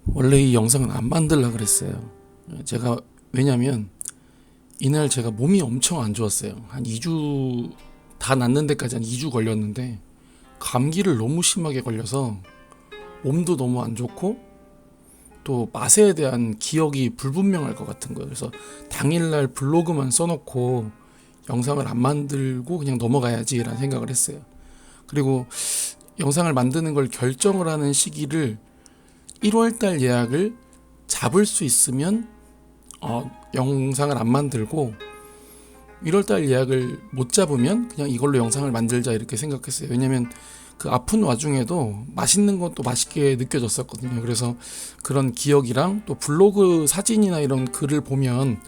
원래 이 영상은 안 만들려고 그랬어요. 제가 왜냐면 이날 제가 몸이 엄청 안 좋았어요. 한 2주 다 낫는 데까지 한 2주 걸렸는데 감기를 너무 심하게 걸려서 몸도 너무 안 좋고 또 맛에 대한 기억이 불분명할 것 같은 거예요. 그래서 당일날 블로그만 써놓고 영상을 안 만들고 그냥 넘어가야지라는 생각을 했어요. 그리고 영상을 만드는 걸 결정을 하는 시기를 1월달 예약을 잡을 수 있으면 영상을 안 만들고 1월달 예약을 못 잡으면 그냥 이걸로 영상을 만들자 이렇게 생각했어요. 왜냐면 그 아픈 와중에도 맛있는 것도 맛있게 느껴졌었거든요. 그래서 그런 기억이랑 또 블로그 사진이나 이런 글을 보면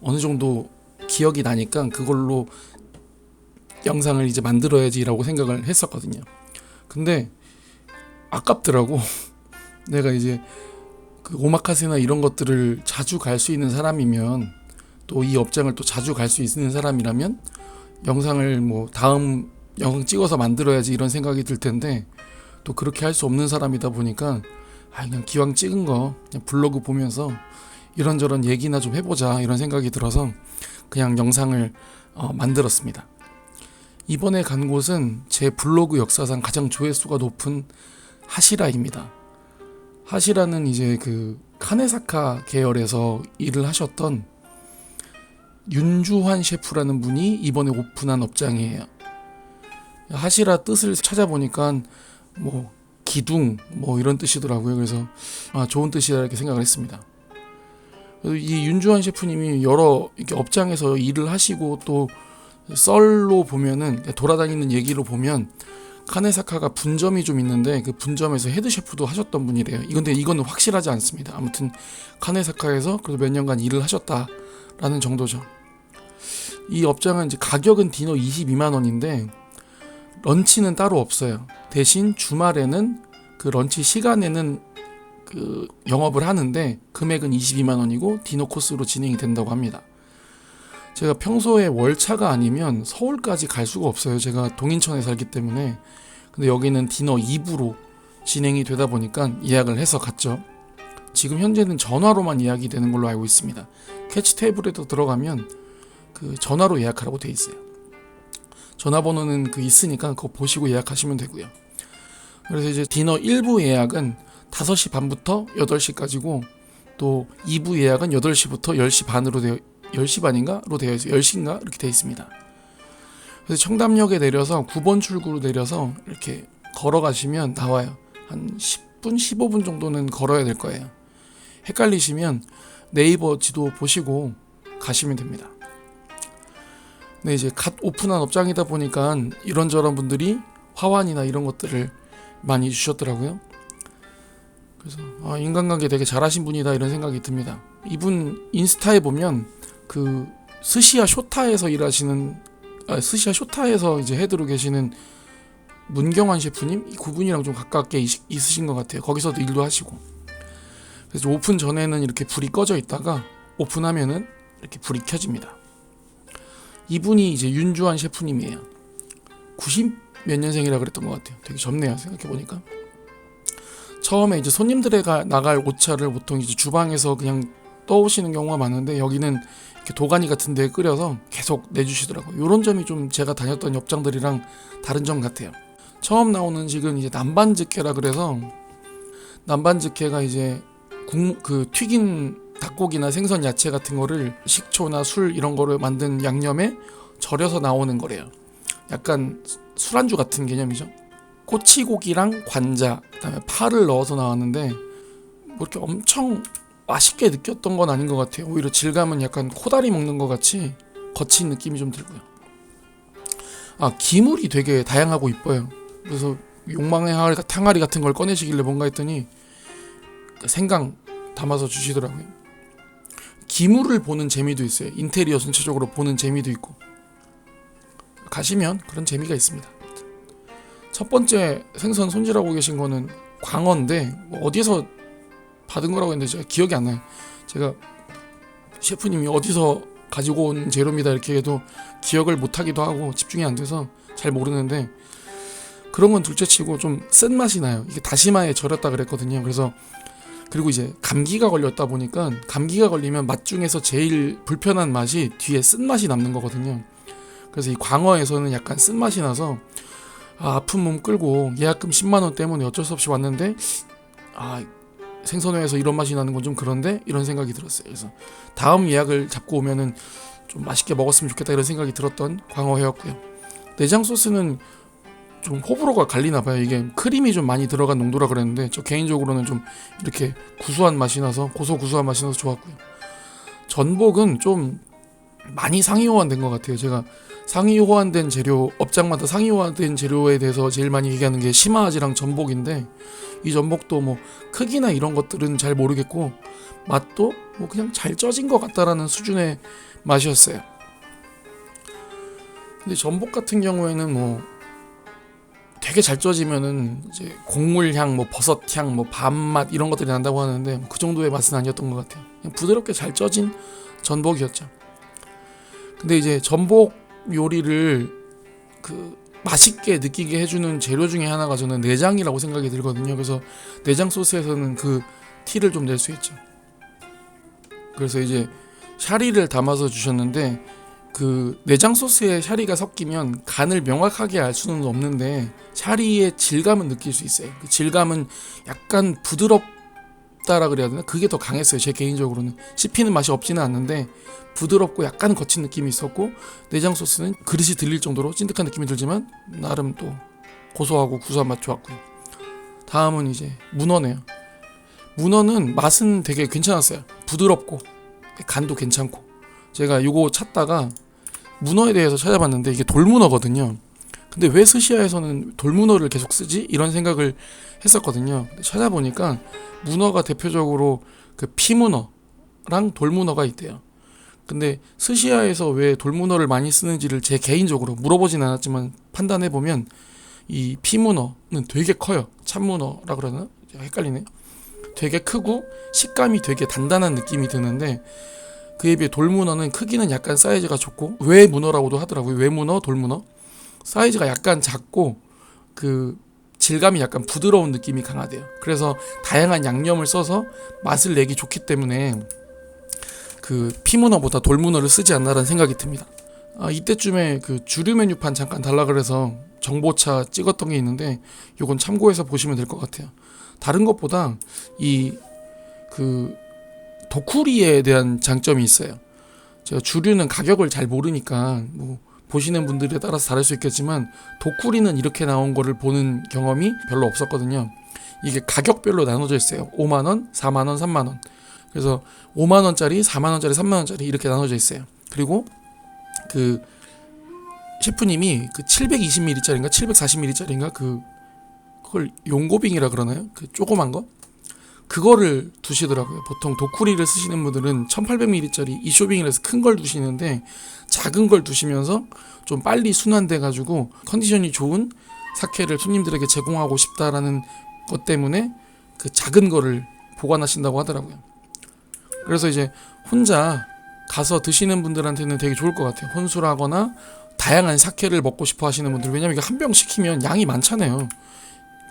어느 정도 기억이 나니까 그걸로 영상을 이제 만들어야지라고 생각을 했었거든요. 근데 아깝더라고. 내가 이제 그 오마카세나 이런 것들을 자주 갈 수 있는 사람이면 또 이 업장을 또 자주 갈 수 있는 사람이라면 영상을 뭐 다음 영상 찍어서 만들어야지 이런 생각이 들 텐데 또 그렇게 할 수 없는 사람이다 보니까 그냥 기왕 찍은 거 그냥 블로그 보면서 이런저런 얘기나 좀 해보자 이런 생각이 들어서 그냥 영상을 만들었습니다. 이번에 간 곳은 제 블로그 역사상 가장 조회수가 높은 하시라입니다. 하시라는 이제 그 카네사카 계열에서 일을 하셨던 윤주환 셰프라는 분이 이번에 오픈한 업장이에요. 하시라 뜻을 찾아보니까 뭐 기둥 뭐 이런 뜻이더라고요. 그래서 좋은 뜻이다 이렇게 생각을 했습니다. 이 윤주환 셰프님이 여러 이렇게 업장에서 일을 하시고 또 썰로 보면은 돌아다니는 얘기로 보면 카네사카가 분점이 좀 있는데 그 분점에서 헤드 셰프도 하셨던 분이래요. 근데 이거는 확실하지 않습니다. 아무튼 카네사카에서 그래도 몇 년간 일을 하셨다라는 정도죠. 이 업장은 이제 가격은 디너 22만 원인데 런치는 따로 없어요. 대신 주말에는 그 런치 시간에는 그 영업을 하는데 금액은 22만 원이고 디너 코스로 진행이 된다고 합니다. 제가 평소에 월차가 아니면 서울까지 갈 수가 없어요. 제가 동인천에 살기 때문에. 근데 여기는 디너 2부로 진행이 되다 보니까 예약을 해서 갔죠. 지금 현재는 전화로만 예약이 되는 걸로 알고 있습니다. 캐치 테이블에도 들어가면 그 전화로 예약하라고 돼 있어요. 전화번호는 그 있으니까 그거 보시고 예약하시면 되고요. 그래서 이제 디너 1부 예약은 5시 반부터 8시까지고 또 2부 예약은 8시부터 10시 반으로 10시 반인가로 되어 있어요. 10시인가? 이렇게 되어 있습니다. 그래서 청담역에 내려서 9번 출구로 내려서 이렇게 걸어가시면 나와요. 한 10분, 15분 정도는 걸어야 될 거예요. 헷갈리시면 네이버 지도 보시고 가시면 됩니다. 네, 이제 갓 오픈한 업장이다 보니까 이런저런 분들이 화환이나 이런 것들을 많이 주셨더라고요. 그래서 인간관계 되게 잘하신 분이다 이런 생각이 듭니다. 이분 인스타에 보면 그 스시야 쇼타에서 일하시는 스시야 쇼타에서 이제 헤드로 계시는 문경환 셰프님 그분이랑 좀 가깝게 있으신 것 같아요. 거기서도 일도 하시고. 그래서 오픈 전에는 이렇게 불이 꺼져 있다가 오픈하면은 이렇게 불이 켜집니다. 이분이 이제 윤주환 셰프님이에요. 90 몇 년생이라 그랬던 것 같아요. 되게 젊네요. 생각해 보니까. 처음에 이제 손님들에게 나갈 오차를 보통 이제 주방에서 그냥 떠오시는 경우가 많은데 여기는 이렇게 도가니 같은 데에 끓여서 계속 내주시더라고요. 이런 점이 좀 제가 다녔던 업장들이랑 다른 점 같아요. 처음 나오는 음식은 이제 남반즈케라 그래서 남반즈케가 이제 그 튀긴 닭고기나 생선 야채 같은 거를 식초나 술 이런 거를 만든 양념에 절여서 나오는 거래요. 약간 술안주 같은 개념이죠. 꼬치고기랑 관자, 그다음에 파를 넣어서 나왔는데 뭐 이렇게 엄청 맛있게 느꼈던 건 아닌 것 같아요. 오히려 질감은 약간 코다리 먹는 것 같이 거친 느낌이 좀 들고요. 기물이 되게 다양하고 이뻐요. 그래서 욕망의 탕아리 같은 걸 꺼내시길래 뭔가 했더니 생강 담아서 주시더라고요. 기물을 보는 재미도 있어요. 인테리어 전체적으로 보는 재미도 있고 가시면 그런 재미가 있습니다. 첫 번째 생선 손질하고 계신 거는 광어인데 어디서 받은 거라고 했는데 제가 기억이 안 나요. 제가 셰프님이 어디서 가지고 온 재료입니다 이렇게 해도 기억을 못하기도 하고 집중이 안 돼서 잘 모르는데 그런 건 둘째치고 좀 쓴 맛이 나요. 이게 다시마에 절였다 그랬거든요. 그래서 그리고 이제 감기가 걸렸다 보니까 감기가 걸리면 맛 중에서 제일 불편한 맛이 뒤에 쓴맛이 남는 거거든요. 그래서 이 광어에서는 약간 쓴맛이 나서 아픈 몸 끌고 예약금 10만원 때문에 어쩔 수 없이 왔는데 생선회에서 이런 맛이 나는 건 좀 그런데 이런 생각이 들었어요. 그래서 다음 예약을 잡고 오면은 좀 맛있게 먹었으면 좋겠다 이런 생각이 들었던 광어회였고요. 내장 소스는 좀 호불호가 갈리나봐요. 이게 크림이 좀 많이 들어간 농도라 그랬는데 저 개인적으로는 좀 이렇게 구수한 맛이 나서 고소구수한 맛이 나서 좋았고요. 전복은 좀 많이 상위 호환된 것 같아요. 제가 상위 호환된 재료, 업장마다 상위 호환된 재료에 대해서 제일 많이 얘기하는 게 심화아지랑 전복인데, 이 전복도 뭐 크기나 이런 것들은 잘 모르겠고 맛도 뭐 그냥 잘 쪄진 것 같다라는 수준의 맛이었어요. 근데 전복 같은 경우에는 뭐 되게 잘 쪄지면은 이제 곡물향, 뭐 버섯향, 뭐 밥맛 이런 것들이 난다고 하는데 그 정도의 맛은 아니었던 것 같아요. 그냥 부드럽게 잘 쪄진 전복이었죠. 근데 이제 전복 요리를 맛있게 느끼게 해주는 재료 중에 하나가 저는 내장이라고 생각이 들거든요. 그래서 내장 소스에서는 그 티를 좀 낼 수 있죠. 그래서 이제 샤리를 담아서 주셨는데 그 내장 소스에 샤리가 섞이면 간을 명확하게 알 수는 없는데 샤리의 질감은 느낄 수 있어요. 그 질감은 약간 부드럽다라 그래야 되나? 그게 더 강했어요. 제 개인적으로는 씹히는 맛이 없지는 않는데 부드럽고 약간 거친 느낌이 있었고, 내장 소스는 그릇이 들릴 정도로 찐득한 느낌이 들지만 나름 또 고소하고 구수한 맛 좋았고요. 다음은 이제 문어네요. 문어는 맛은 되게 괜찮았어요. 부드럽고 간도 괜찮고. 제가 요거 찾다가 문어에 대해서 찾아봤는데 이게 돌문어거든요. 근데 왜 스시야에서는 돌문어를 계속 쓰지? 이런 생각을 했었거든요. 근데 찾아보니까 문어가 대표적으로 그 피문어랑 돌문어가 있대요. 근데 스시야에서 왜 돌문어를 많이 쓰는지를 제 개인적으로 물어보진 않았지만 판단해보면 이 피문어는 되게 커요. 참문어라 그러나? 헷갈리네. 되게 크고 식감이 되게 단단한 느낌이 드는데 그에 비해 돌문어는 크기는 약간 사이즈가 좁고, 외문어라고도 하더라고요. 외문어, 돌문어. 사이즈가 약간 작고 그 질감이 약간 부드러운 느낌이 강하대요. 그래서 다양한 양념을 써서 맛을 내기 좋기 때문에 그 피문어보다 돌문어를 쓰지 않나라는 생각이 듭니다. 이때쯤에 그 주류 메뉴판 잠깐 달라 그래서 정보차 찍었던 게 있는데 요건 참고해서 보시면 될 것 같아요. 다른 것보다 이 그 도쿠리에 대한 장점이 있어요. 제가 주류는 가격을 잘 모르니까 뭐 보시는 분들에 따라서 다를 수 있겠지만 도쿠리는 이렇게 나온 거를 보는 경험이 별로 없었거든요. 이게 가격별로 나눠져 있어요. 5만원, 4만원, 3만원. 그래서 5만원짜리, 4만원짜리, 3만원짜리 이렇게 나눠져 있어요. 그리고 그 셰프님이 그 720ml짜리인가 740ml짜리인가 그걸 용고빙이라 그러나요? 그 조그만 거? 그거를 두시더라고요. 보통 도쿠리를 쓰시는 분들은 1800ml짜리 이쇼빙이라서 큰 걸 두시는데 작은 걸 두시면서 좀 빨리 순환돼 가지고 컨디션이 좋은 사케를 손님들에게 제공하고 싶다라는 것 때문에 그 작은 거를 보관하신다고 하더라고요. 그래서 이제 혼자 가서 드시는 분들한테는 되게 좋을 것 같아요. 혼술하거나 다양한 사케를 먹고 싶어 하시는 분들. 왜냐면 이게 한 병 시키면 양이 많잖아요.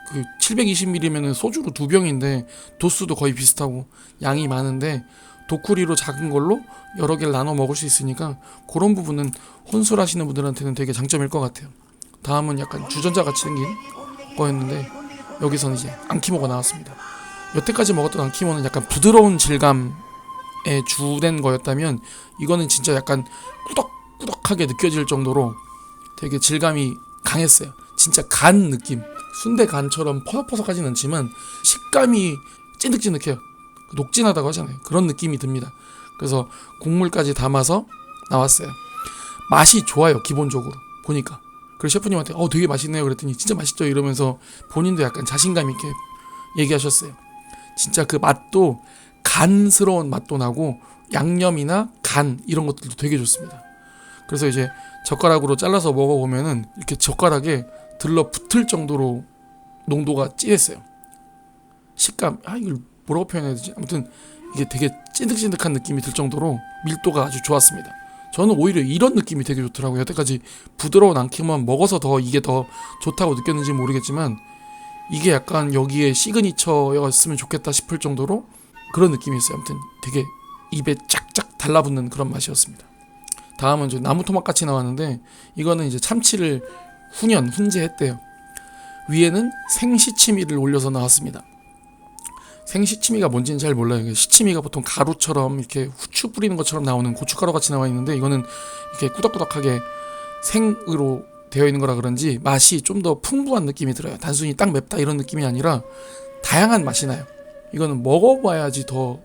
그 720ml면은 소주로 2병인데 도수도 거의 비슷하고 양이 많은데 도쿠리로 작은 걸로 여러 개를 나눠 먹을 수 있으니까 그런 부분은 혼술하시는 분들한테는 되게 장점일 것 같아요. 다음은 약간 주전자 같이 생긴 거였는데 여기서는 이제 앙키모가 나왔습니다. 여태까지 먹었던 앙키모는 약간 부드러운 질감에 주된 거였다면 이거는 진짜 약간 꾸덕꾸덕하게 느껴질 정도로 되게 질감이 강했어요. 진짜 간 느낌, 순대 간처럼 퍼석퍼석하진 않지만 식감이 찐득찐득해요. 녹진하다고 하잖아요. 그런 느낌이 듭니다. 그래서 국물까지 담아서 나왔어요. 맛이 좋아요. 기본적으로 보니까. 그래서 셰프님한테 되게 맛있네요 그랬더니 진짜 맛있죠 이러면서 본인도 약간 자신감 있게 얘기하셨어요. 진짜 그 맛도 간스러운 맛도 나고 양념이나 간 이런 것들도 되게 좋습니다. 그래서 이제 젓가락으로 잘라서 먹어보면은 이렇게 젓가락에 들러붙을 정도로 농도가 진했어요. 식감, 이걸 뭐라고 표현해야 되지? 아무튼 이게 되게 찐득찐득한 느낌이 들 정도로 밀도가 아주 좋았습니다. 저는 오히려 이런 느낌이 되게 좋더라고요. 여태까지 부드러운 앙키모만 먹어서 더 이게 더 좋다고 느꼈는지 모르겠지만 이게 약간 여기에 시그니처였으면 좋겠다 싶을 정도로 그런 느낌이 있어요. 아무튼 되게 입에 쫙쫙 달라붙는 그런 맛이었습니다. 다음은 이제 나무 토막 같이 나왔는데 이거는 이제 참치를 훈제했대요. 위에는 생시치미를 올려서 나왔습니다. 생시치미가 뭔지는 잘 몰라요. 시치미가 보통 가루처럼 이렇게 후추 뿌리는 것처럼 나오는 고춧가루 같이 나와 있는데 이거는 이렇게 꾸덕꾸덕하게 생으로 되어 있는 거라 그런지 맛이 좀 더 풍부한 느낌이 들어요. 단순히 딱 맵다 이런 느낌이 아니라 다양한 맛이 나요. 이거는 먹어봐야지 더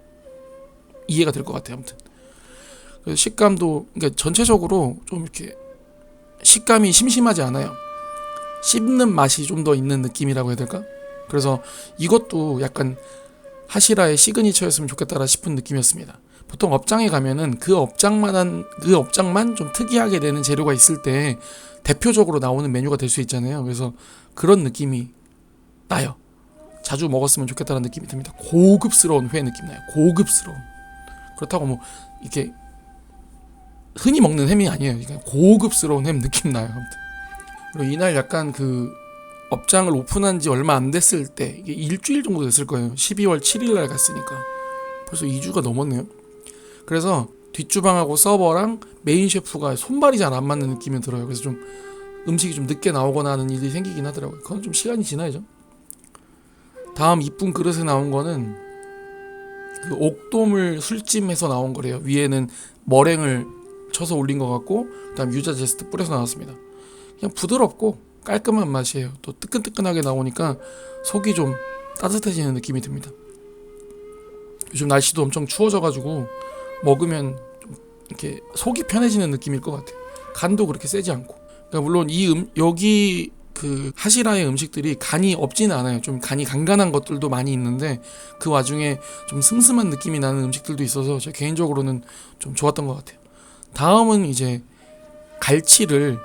이해가 될 것 같아요. 아무튼 그래서 식감도 그러니까 전체적으로 좀 이렇게 식감이 심심하지 않아요. 씹는 맛이 좀 더 있는 느낌이라고 해야 될까? 그래서 이것도 약간 하시라의 시그니처였으면 좋겠다라 싶은 느낌이었습니다. 보통 업장에 가면은 그 업장만 좀 특이하게 되는 재료가 있을 때 대표적으로 나오는 메뉴가 될 수 있잖아요. 그래서 그런 느낌이 나요. 자주 먹었으면 좋겠다는 느낌이 듭니다. 고급스러운 회 느낌 나요. 고급스러운. 그렇다고 뭐 이렇게 흔히 먹는 햄이 아니에요. 그냥 고급스러운 햄 느낌 나요. 아무튼. 그리고 이날 약간 그 업장을 오픈한 지 얼마 안 됐을 때 이게 일주일 정도 됐을 거예요. 12월 7일 날 갔으니까 벌써 2주가 넘었네요. 그래서 뒷주방하고 서버랑 메인 셰프가 손발이 잘 안 맞는 느낌이 들어요. 그래서 좀 음식이 좀 늦게 나오거나 하는 일이 생기긴 하더라고요. 그건 좀 시간이 지나야죠. 다음 이쁜 그릇에 나온 거는 그 옥돔을 술찜해서 나온 거래요. 위에는 머랭을 쳐서 올린 것 같고 그다음 유자 제스트 뿌려서 나왔습니다. 그냥 부드럽고 깔끔한 맛이에요. 또 뜨끈뜨끈하게 나오니까 속이 좀 따뜻해지는 느낌이 듭니다. 요즘 날씨도 엄청 추워져가지고 먹으면 좀 이렇게 속이 편해지는 느낌일 것 같아요. 간도 그렇게 세지 않고. 그러니까 물론 여기 그 하시라의 음식들이 간이 없지는 않아요. 좀 간이 간간한 것들도 많이 있는데 그 와중에 좀 슴슴한 느낌이 나는 음식들도 있어서 제 개인적으로는 좀 좋았던 것 같아요. 다음은 이제 갈치를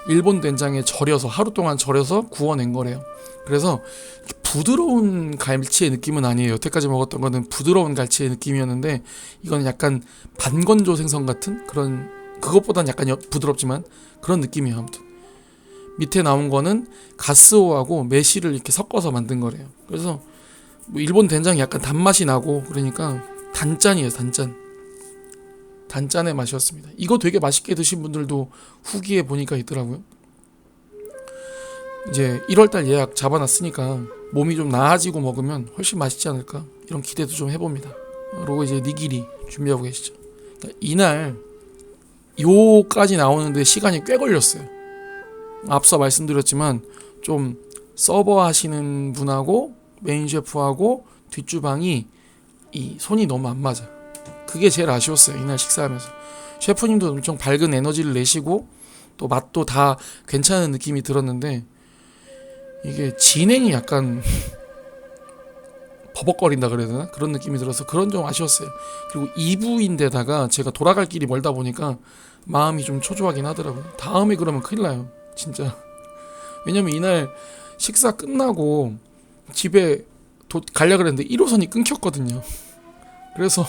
일본 된장에 절여서 하루 동안 절여서 구워낸 거래요. 그래서 부드러운 갈치의 느낌은 아니에요. 여태까지 먹었던 거는 부드러운 갈치의 느낌이었는데 이건 약간 반건조 생선 같은 그런 그것보단 약간 부드럽지만 그런 느낌이에요. 아무튼 밑에 나온 거는 가스오하고 매실을 이렇게 섞어서 만든 거래요. 그래서 뭐 일본 된장이 약간 단맛이 나고 그러니까 단짠이에요. 단짠의 맛이었습니다. 이거 되게 맛있게 드신 분들도 후기에 보니까 있더라고요. 이제 1월달 예약 잡아놨으니까 몸이 좀 나아지고 먹으면 훨씬 맛있지 않을까 이런 기대도 좀 해봅니다. 그리고 이제 니기리 준비하고 계시죠. 그러니까 이날 요까지 나오는데 시간이 꽤 걸렸어요. 앞서 말씀드렸지만 좀 서버 하시는 분하고 메인 셰프하고 뒷주방이 이 손이 너무 안 맞아. 그게 제일 아쉬웠어요. 이날 식사하면서 셰프님도 엄청 밝은 에너지를 내시고 또 맛도 다 괜찮은 느낌이 들었는데 이게 진행이 약간 버벅거린다 그래야 되나? 그런 느낌이 들어서 그런 좀 아쉬웠어요. 그리고 2부인데다가 제가 돌아갈 길이 멀다 보니까 마음이 좀 초조하긴 하더라고요. 다음에 그러면 큰일 나요. 진짜. 왜냐면 이날 식사 끝나고 집에 가려고 그랬는데 1호선이 끊겼거든요. 그래서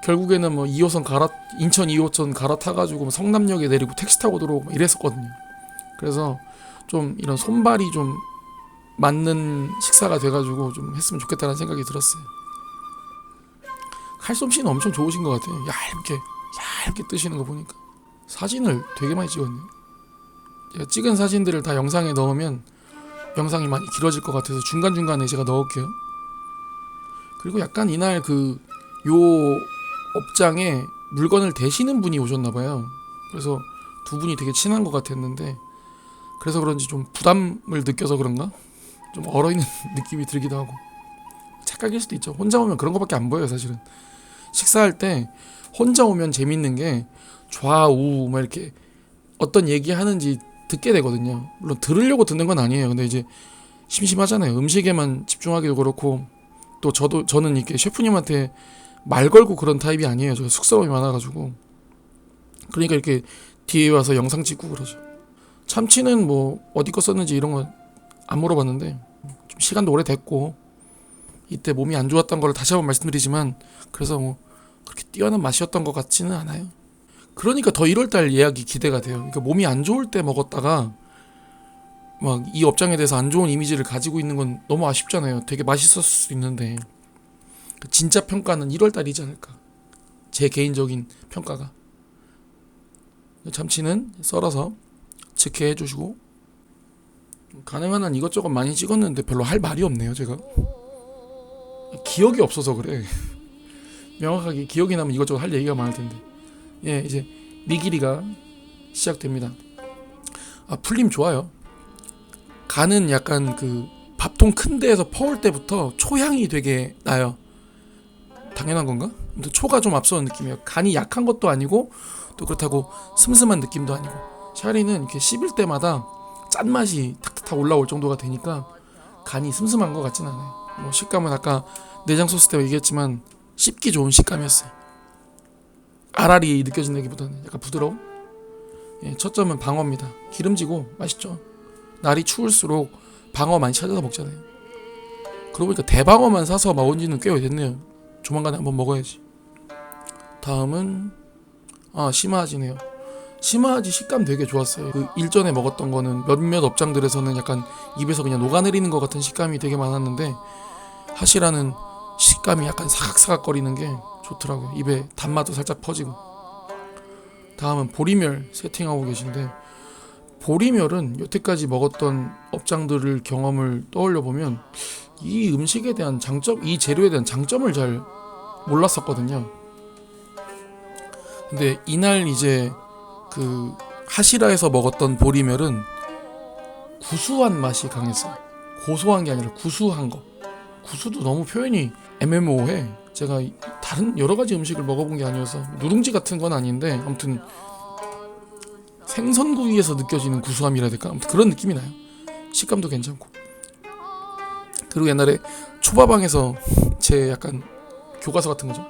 결국에는 뭐 2호선 인천 2호선 갈아타가지고 성남역에 내리고 택시 타고 들어오고 이랬었거든요. 그래서 좀 이런 손발이 좀 맞는 식사가 돼가지고 좀 했으면 좋겠다는 생각이 들었어요. 칼솜씨는 엄청 좋으신 것 같아요. 얇게 뜨시는 거 보니까 사진을 되게 많이 찍었네요. 제가 찍은 사진들을 다 영상에 넣으면 영상이 많이 길어질 것 같아서 중간중간에 제가 넣을게요. 그리고 약간 이날 요 업장에 물건을 대시는 분이 오셨나봐요. 그래서 두 분이 되게 친한 것 같았는데 그래서 그런지 좀 부담을 느껴서 그런가? 좀 얼어있는 느낌이 들기도 하고 착각일 수도 있죠. 혼자 오면 그런 거밖에 안 보여요. 사실은 식사할 때 혼자 오면 재밌는 게 좌우 막 이렇게 어떤 얘기 하는지 듣게 되거든요. 물론 들으려고 듣는 건 아니에요. 근데 이제 심심하잖아요. 음식에만 집중하기도 그렇고 또 저는 이렇게 셰프님한테 말 걸고 그런 타입이 아니에요. 저 쑥스러움이 많아가지고 그러니까 이렇게 뒤에 와서 영상 찍고 그러죠. 참치는 뭐 어디 거 썼는지 이런 거 안 물어봤는데 좀 시간도 오래됐고 이때 몸이 안 좋았던 걸 다시 한번 말씀드리지만 그래서 뭐 그렇게 뛰어난 맛이었던 것 같지는 않아요. 그러니까 더 1월달 예약이 기대가 돼요. 그러니까 몸이 안 좋을 때 먹었다가 막 이 업장에 대해서 안 좋은 이미지를 가지고 있는 건 너무 아쉽잖아요. 되게 맛있었을 수 있는데 진짜 평가는 1월 달이지 않을까. 제 개인적인 평가가. 참치는 썰어서 직회해 주시고, 가능한 한 이것저것 많이 찍었는데 별로 할 말이 없네요. 제가 기억이 없어서 그래. 명확하게 기억이 나면 이것저것 할 얘기가 많을 텐데. 예, 이제 미기리가 시작됩니다. 풀림 좋아요. 간은 약간 그 밥통 큰 데에서 퍼올 때부터 초향이 되게 나요. 당연한 건가? 근데 초가 좀 앞서는 느낌이에요. 간이 약한 것도 아니고 또 그렇다고 슴슴한 느낌도 아니고. 샤리는 이렇게 씹을 때마다 짠맛이 탁탁 올라올 정도가 되니까 간이 슴슴한 것 같진 않아요. 뭐 식감은 아까 내장 소스 때문에 얘기했지만 씹기 좋은 식감이었어요. 알알이 느껴진다기보다는 약간 부드러움? 예, 첫 점은 방어입니다. 기름지고 맛있죠. 날이 추울수록 방어 많이 찾아서 먹잖아요. 그러고 보니까 대방어만 사서 먹은 지는 꽤 됐네요. 조만간에 한번 먹어야지. 다음은 시마아지네요. 시마아지 식감 되게 좋았어요. 그 일전에 먹었던 거는 몇몇 업장들에서는 약간 입에서 그냥 녹아내리는 것 같은 식감이 되게 많았는데, 하시라는 식감이 약간 사각사각거리는 게 좋더라고요. 입에 단맛도 살짝 퍼지고. 다음은 보리멸 세팅하고 계신데, 보리멸은 여태까지 먹었던 업장들을 경험을 떠올려 보면 이 음식에 대한 장점, 이 재료에 대한 장점을 잘 몰랐었거든요. 근데 이날 이제 그 하시라에서 먹었던 보리멸은 구수한 맛이 강했어요. 고소한 게 아니라 구수한 거. 구수도 너무 표현이 애매모호해. 제가 다른 여러 가지 음식을 먹어본 게 아니어서 누룽지 같은 건 아닌데, 아무튼 생선구이에서 느껴지는 구수함이라 해야 될까? 아무튼 그런 느낌이 나요. 식감도 괜찮고. 그리고 옛날에 초밥왕에서 제 약간 교과서 같은 거죠.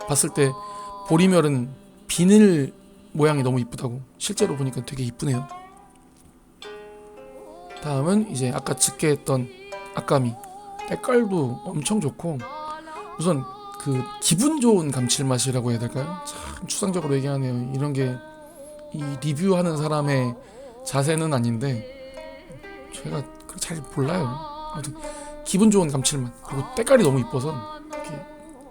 봤을 때 보리멸은 비늘 모양이 너무 이쁘다고. 실제로 보니까 되게 이쁘네요. 다음은 이제 아까 직계했던 아까미. 때깔도 엄청 좋고, 우선 그 기분 좋은 감칠맛이라고 해야 될까요? 참 추상적으로 얘기하네요. 이런 게 이 리뷰하는 사람의 자세는 아닌데 제가 잘 몰라요. 아무튼 기분 좋은 감칠맛, 그리고 때깔이 너무 이뻐서 이렇게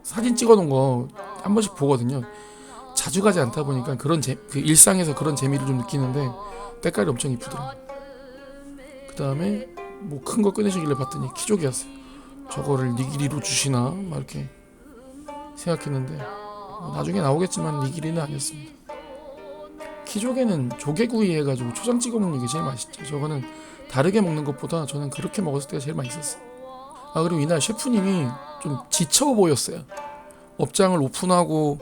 사진 찍어놓은 거 한 번씩 보거든요. 자주 가지 않다 보니까 그 일상에서 그런 재미를 좀 느끼는데 때깔이 엄청 이쁘더라고요. 그 다음에 뭐 큰 거 꺼내시길래 봤더니 키조개였어요. 저거를 니기리로 주시나 막 이렇게 생각했는데 나중에 나오겠지만 니기리는 아니었습니다. 키조개는 조개구이 해가지고 초장 찍어 먹는 게 제일 맛있죠. 저거는 다르게 먹는 것보다 저는 그렇게 먹었을 때가 제일 맛있었어요. 그리고 이날 셰프님이 좀 지쳐 보였어요. 업장을 오픈하고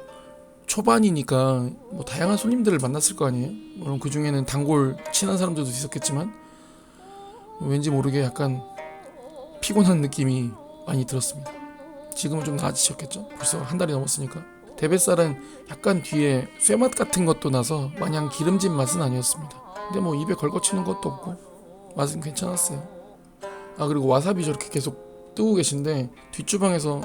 초반이니까 뭐 다양한 손님들을 만났을 거 아니에요. 물론 그 중에는 단골 친한 사람들도 있었겠지만 왠지 모르게 약간 피곤한 느낌이 많이 들었습니다. 지금은 좀 나아지셨겠죠? 벌써 한 달이 넘었으니까. 대뱃살은 약간 뒤에 쇠맛 같은 것도 나서 마냥 기름진 맛은 아니었습니다. 근데 뭐 입에 걸거치는 것도 없고 맛은 괜찮았어요. 그리고 와사비 저렇게 계속 뜨고 계신데, 뒷주방에서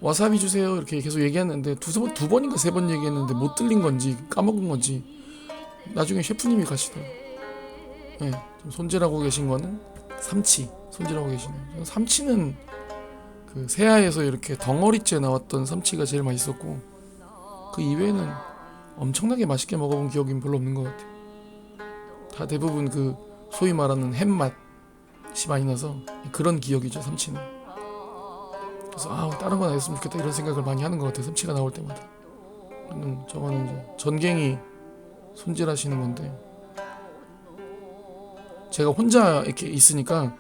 와사비 주세요 이렇게 계속 얘기했는데 두 번인가 세 번 얘기했는데 못 들린 건지 까먹은 건지 나중에 셰프님이 가시더라고요. 네, 좀 손질하고 계신 거는 삼치 손질하고 계시네요. 삼치는 그 새하에서 이렇게 덩어리째 나왔던 삼치가 제일 맛있었고, 그 이외에는 엄청나게 맛있게 먹어본 기억이 별로 없는 것 같아요. 다 대부분 그 소위 말하는 햄맛이 많이 나서 그런 기억이죠, 삼치는. 그래서 다른 건 안 했으면 좋겠다 이런 생각을 많이 하는 것 같아요, 삼치가 나올 때마다. 저거는 이제 전갱이 손질하시는 건데, 제가 혼자 이렇게 있으니까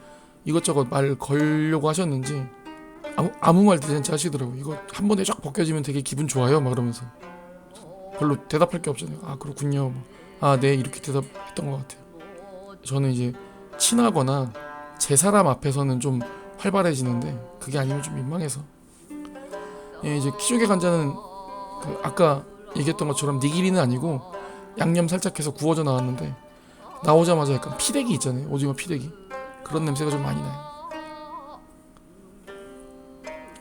이것저것 말 걸려고 하셨는지 아무 말 대잔치 하시더라고요. 이거 한 번에 쫙 벗겨지면 되게 기분 좋아요 막 그러면서. 별로 대답할 게 없잖아요. 그렇군요. 네, 이렇게 대답했던 것 같아요. 저는 이제 친하거나 제 사람 앞에서는 좀 활발해지는데 그게 아니면 좀 민망해서. 이제 키조개 간자는 그 아까 얘기했던 것처럼 니기리는 아니고 양념 살짝 해서 구워져 나왔는데, 나오자마자 약간 피대기 있잖아요, 오징어 피대기. 그런 냄새가 좀 많이 나요.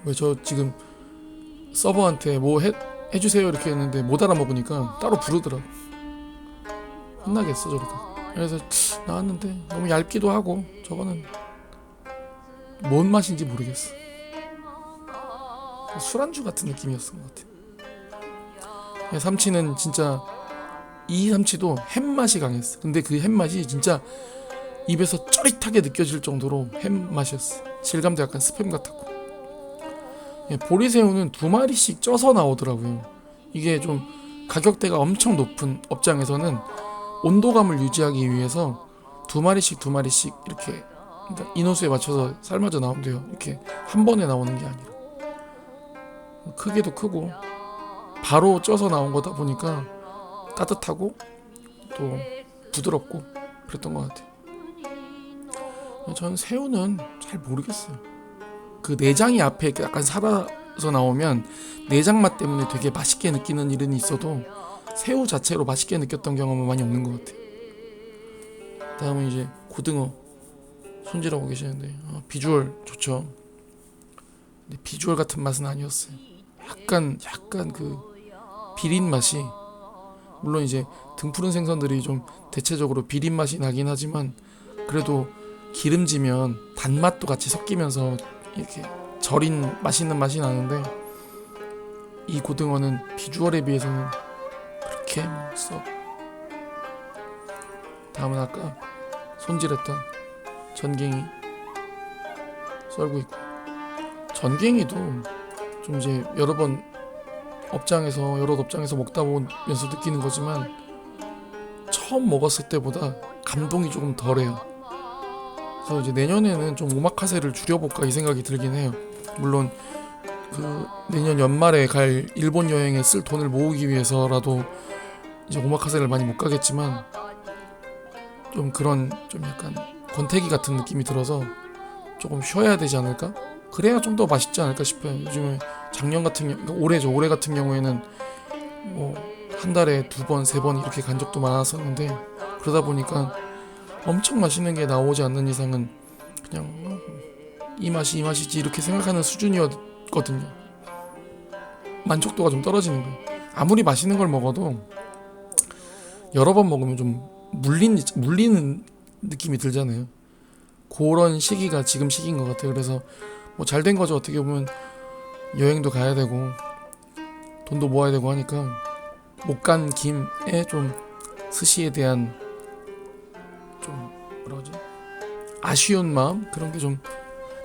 왜 저 지금 서버한테 뭐 해주세요 이렇게 했는데 못 알아먹으니까 따로 부르더라고. 혼나겠어 저러다. 그래서 나왔는데 너무 얇기도 하고 저거는 뭔 맛인지 모르겠어. 술안주 같은 느낌이었던 것 같아. 삼치는 진짜 이 삼치도 햄맛이 강했어. 근데 그 햄맛이 진짜 입에서 쩌릿하게 느껴질 정도로 햄맛이었어. 질감도 약간 스팸 같았고. 보리새우는 2마리씩 쪄서 나오더라고요. 이게 좀 가격대가 엄청 높은 업장에서는 온도감을 유지하기 위해서 2마리씩 이렇게 그러니까 인호수에 맞춰서 삶아져 나온대요. 이렇게 한 번에 나오는 게 아니라. 크기도 크고 바로 쪄서 나온 거다 보니까 따뜻하고 또 부드럽고 그랬던 것 같아요. 전 새우는 잘 모르겠어요. 그 내장이 앞에 약간 살아서 나오면 내장 맛 때문에 되게 맛있게 느끼는 일은 있어도 새우 자체로 맛있게 느꼈던 경험은 많이 없는 것 같아요. 다음은 이제 고등어 손질하고 계시는데 비주얼 좋죠. 근데 비주얼 같은 맛은 아니었어요. 약간 그 비린 맛이, 물론 이제 등푸른 생선들이 좀 대체적으로 비린 맛이 나긴 하지만 그래도 기름지면 단맛도 같이 섞이면서 이렇게 절인 맛있는 맛이 나는데 이 고등어는 비주얼에 비해서는 그렇게 썩. 다음은 아까 손질했던 전갱이 썰고 있고, 전갱이도 좀 이제 여러 업장에서 먹다 보면서 느끼는 거지만 처음 먹었을 때보다 감동이 조금 덜해요. 그래서 이제 내년에는 좀 오마카세를 줄여볼까 이 생각이 들긴 해요. 물론 그 내년 연말에 갈 일본 여행에 쓸 돈을 모으기 위해서라도 이제 오마카세를 많이 못 가겠지만 좀 그런 좀 약간 권태기 같은 느낌이 들어서 조금 쉬어야 되지 않을까? 그래야 좀 더 맛있지 않을까 싶어요. 요즘에 작년 같은 그러니까 올해 같은 경우에는 뭐 한 달에 2번, 3번 이렇게 간 적도 많았었는데 그러다 보니까 엄청 맛있는 게 나오지 않는 이상은 그냥 이 맛이지 이렇게 생각하는 수준이었거든요. 만족도가 좀 떨어지는 거예요. 아무리 맛있는 걸 먹어도 여러 번 먹으면 좀 물리는 느낌이 들잖아요. 그런 시기가 지금 시기인 것 같아요. 그래서 뭐 잘 된 거죠. 어떻게 보면 여행도 가야 되고 돈도 모아야 되고 하니까 못 간 김에 좀 스시에 대한 좀 뭐라지 아쉬운 마음 그런 게 좀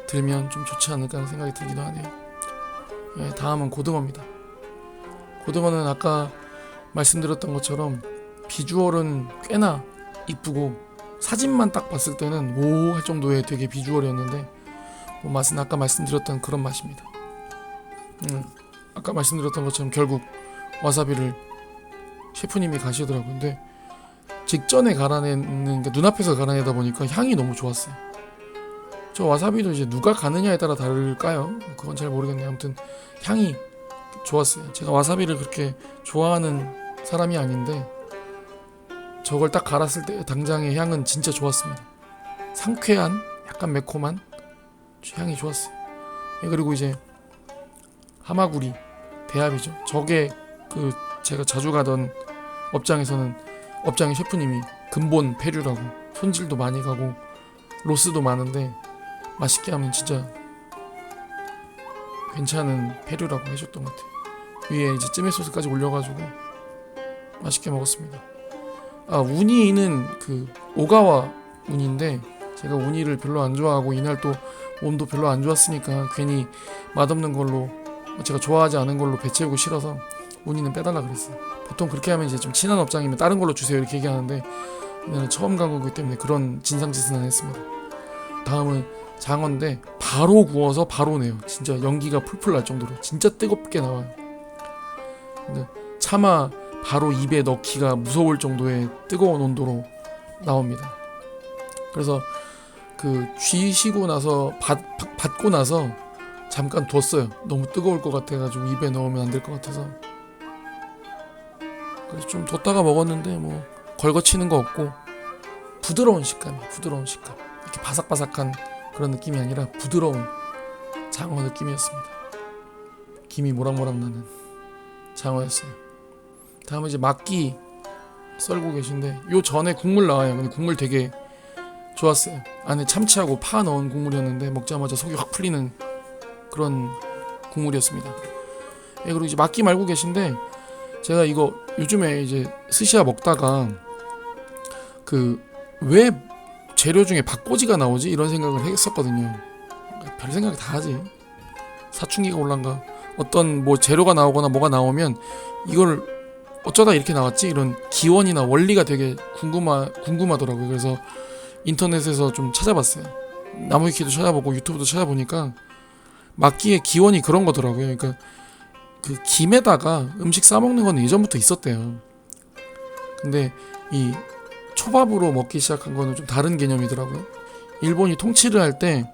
들면 좀 좋지 않을까 하는 생각이 들기도 하네요. 다음은 고등어입니다. 고등어는 아까 말씀드렸던 것처럼 비주얼은 꽤나 이쁘고 사진만 딱 봤을 때는 오 할 정도의 되게 비주얼이었는데 뭐 맛은 아까 말씀드렸던 그런 맛입니다. 아까 말씀드렸던 것처럼 결국 와사비를 셰프님이 가시더라고요. 근데 직전에 그러니까 눈앞에서 갈아내다 보니까 향이 너무 좋았어요. 저 와사비도 이제 누가 가느냐에 따라 다를까요? 그건 잘 모르겠네요. 아무튼 향이 좋았어요. 제가 와사비를 그렇게 좋아하는 사람이 아닌데 저걸 딱 갈았을 때 당장의 향은 진짜 좋았습니다. 상쾌한 약간 매콤한 향이 좋았어요. 그리고 이제 하마구리 대합이죠. 저게 그 제가 자주 가던 업장의 셰프님이 근본 페류라고 손질도 많이 가고 로스도 많은데 맛있게 하면 진짜 괜찮은 페류라고 해줬던 것 같아요. 위에 이제 찜의 소스까지 올려가지고 맛있게 먹었습니다. 우니는 그 오가와 우니인데 제가 우니를 별로 안 좋아하고 이날 또 몸도 별로 안 좋았으니까 괜히 맛없는 걸로 제가 좋아하지 않은 걸로 배 채우고 싫어서 우니는 빼달라 그랬어요. 보통 그렇게 하면 이제 좀 친한 업장이면 다른 걸로 주세요 이렇게 얘기하는데 오늘은 처음 간 거기 때문에 그런 진상짓은 안 했습니다. 다음은 장어인데 바로 구워서 바로 내요. 진짜 연기가 풀풀 날 정도로 진짜 뜨겁게 나와요. 근데 차마 바로 입에 넣기가 무서울 정도의 뜨거운 온도로 나옵니다. 그래서 그 쥐시고 나서 받고 나서 잠깐 뒀어요. 너무 뜨거울 것 같아가지고 입에 넣으면 안 될 것 같아서. 그래서 좀 뒀다가 먹었는데 뭐 걸거치는 거 없고 부드러운 식감. 이렇게 바삭바삭한 그런 느낌이 아니라 부드러운 장어 느낌이었습니다. 김이 모락모락 나는 장어였어요. 다음은 이제 막기 썰고 계신데 요 전에 국물 나와요. 근데 국물 되게 좋았어요. 안에 참치하고 파 넣은 국물이었는데 먹자마자 속이 확 풀리는 그런 국물이었습니다. 예, 그리고 이제 막기 말고 계신데 제가 이거 요즘에 이제 스시야 먹다가 그 왜 재료 중에 박꼬지가 나오지? 이런 생각을 했었거든요. 별 생각 다 하지. 사춘기가 올란가. 어떤 뭐 재료가 나오거나 뭐가 나오면 이걸 어쩌다 이렇게 나왔지? 이런 기원이나 원리가 되게 궁금하더라고요. 그래서 인터넷에서 좀 찾아봤어요. 나무위키도 찾아보고 유튜브도 찾아보니까 막기의 기원이 그런 거더라고요. 그러니까 그 김에다가 음식 싸먹는 건 예전부터 있었대요. 근데 이 초밥으로 먹기 시작한 거는 좀 다른 개념이더라고요. 일본이 통치를 할 때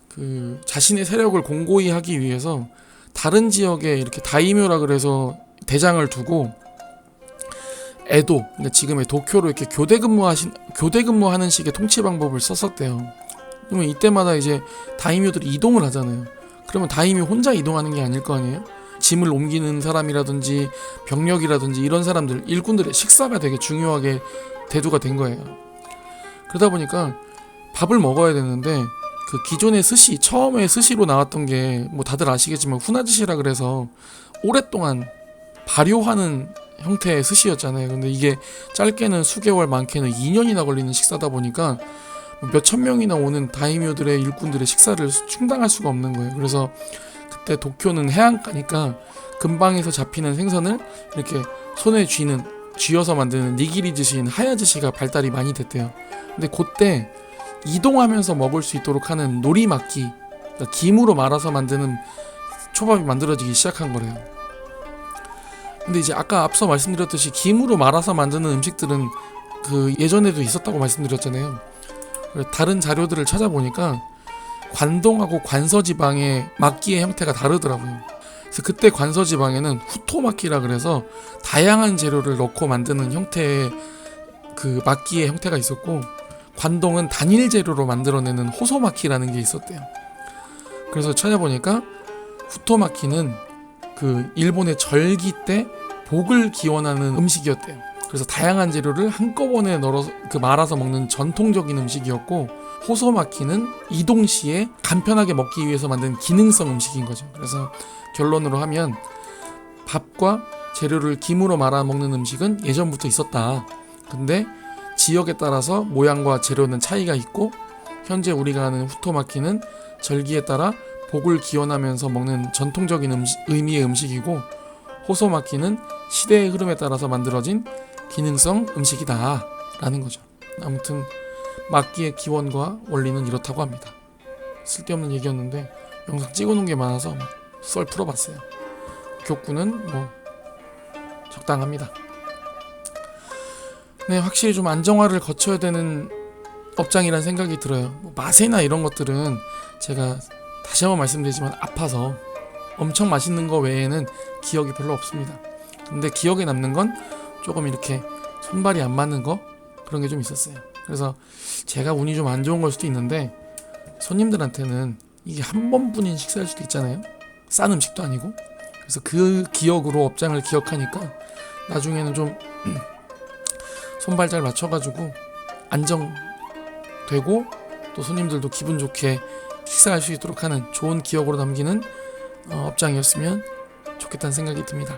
그 자신의 세력을 공고히 하기 위해서 다른 지역에 이렇게 다이묘라 그래서 대장을 두고 에도, 그러니까 지금의 도쿄로 이렇게 교대 근무하는 식의 통치 방법을 썼었대요. 그러면 이때마다 이제 다이묘들이 이동을 하잖아요. 그러면 다이묘 혼자 이동하는 게 아닐 거 아니에요? 짐을 옮기는 사람이라든지 병력이라든지 이런 사람들, 일꾼들의 식사가 되게 중요하게 대두가 된 거예요. 그러다 보니까 밥을 먹어야 되는데 그 기존의 스시, 처음에 스시로 나왔던 게 뭐 다들 아시겠지만 후나즈시라 그래서 오랫동안 발효하는 형태의 스시였잖아요. 근데 이게 짧게는 수개월, 많게는 2년이나 걸리는 식사다 보니까 몇천 명이나 오는 다이묘들의 일꾼들의 식사를 충당할 수가 없는 거예요. 그래서 그때 도쿄는 해안가니까 근방에서 잡히는 생선을 이렇게 손에 쥐어서 만드는 니기리즈시인 하야즈시가 발달이 많이 됐대요. 근데 그때 이동하면서 먹을 수 있도록 하는 노리막기, 그러니까 김으로 말아서 만드는 초밥이 만들어지기 시작한 거래요. 근데 이제 아까 앞서 말씀드렸듯이 김으로 말아서 만드는 음식들은 그 예전에도 있었다고 말씀드렸잖아요. 다른 자료들을 찾아보니까 관동하고 관서지방의 막기의 형태가 다르더라고요. 그래서 그때 관서지방에는 후토마키라 그래서 다양한 재료를 넣고 만드는 형태의 그 막기의 형태가 있었고, 관동은 단일 재료로 만들어내는 호소마키라는 게 있었대요. 그래서 찾아보니까 후토마키는 그 일본의 절기 때 복을 기원하는 음식이었대요. 그래서 다양한 재료를 한꺼번에 널어서 말아서 먹는 전통적인 음식이었고, 호소마키는 이동 시에 간편하게 먹기 위해서 만든 기능성 음식인 거죠. 그래서 결론으로 하면 밥과 재료를 김으로 말아 먹는 음식은 예전부터 있었다. 근데 지역에 따라서 모양과 재료는 차이가 있고, 현재 우리가 아는 후토마키는 절기에 따라 복을 기원하면서 먹는 전통적인 의미의 음식이고, 호소마키는 시대의 흐름에 따라서 만들어진 기능성 음식이다 라는 거죠. 아무튼 막기의 기원과 원리는 이렇다고 합니다. 쓸데없는 얘기였는데 영상 찍어놓은 게 많아서 막 썰 풀어봤어요. 교구는 뭐 적당합니다. 네, 확실히 좀 안정화를 거쳐야 되는 업장이란 생각이 들어요. 뭐 맛이나 이런 것들은 제가 다시 한번 말씀드리지만 아파서 엄청 맛있는 거 외에는 기억이 별로 없습니다. 근데 기억에 남는 건 조금 이렇게 손발이 안 맞는 거, 그런 게 좀 있었어요. 그래서 제가 운이 좀 안 좋은 걸 수도 있는데, 손님들한테는 이게 한 번뿐인 식사일 수도 있잖아요. 싼 음식도 아니고. 그래서 그 기억으로 업장을 기억하니까 나중에는 좀 손발 잘 맞춰가지고 안정되고 또 손님들도 기분 좋게 식사할 수 있도록 하는 좋은 기억으로 남기는 업장이었으면 좋겠다는 생각이 듭니다.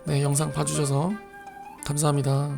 네, 영상 봐주셔서 감사합니다.